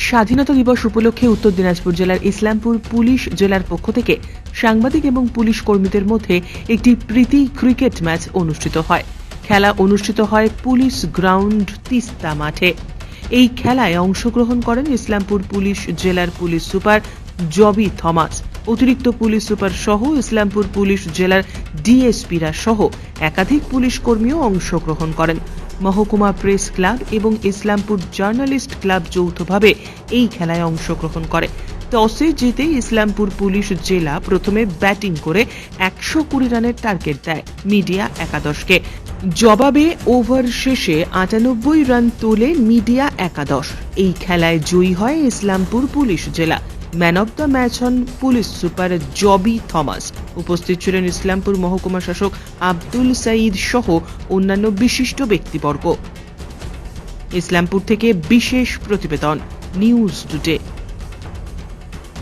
স্বাধীনতা দিবস উপলক্ষে উত্তর দিনাজপুর জেলার ইসলামপুর পুলিশ জেলার পক্ষ থেকে সাংবাদিক এবং পুলিশ কর্মীদের মধ্যে একটি প্রীতি ক্রিকেট ম্যাচ অনুষ্ঠিত হয়। খেলা অনুষ্ঠিত হয় পুলিশ গ্রাউন্ড তিস্তা মাঠে। এই খেলায় অংশগ্রহণ করেন ইসলামপুর পুলিশ জেলার পুলিশ সুপার জবি থমাস, অতিরিক্ত পুলিশ সুপার সহ ইসলামপুর পুলিশ জেলার ডিএসপিরা সহ একাধিক পুলিশ কর্মীও অংশগ্রহণ করেন। মহকুমা প্রেস ক্লাব এবং ইসলামপুর জার্নালিস্ট ক্লাব যৌথভাবে এই খেলায় অংশগ্রহণ করে। টসে জিতে ইসলামপুর পুলিশ জেলা প্রথমে ব্যাটিং করে 120 রানের টার্গেট দেয় মিডিয়া একাদশকে। জবাবে ওভার শেষে 98 রান তোলে মিডিয়া একাদশ। এই খেলায় জয়ী হয় ইসলামপুর পুলিশ জেলা। ম্যান অব দ্য ম্যাচ হন পুলিশ সুপার জবি থমাস। উপস্থিত ছিলেন ইসলামপুর মহকুমা শাসক আব্দুল সাঈদ সহ অন্যান্য বিশিষ্ট ব্যক্তিবর্গ। ইসলামপুর থেকে বিশেষ প্রতিবেদন, নিউজ টুডে।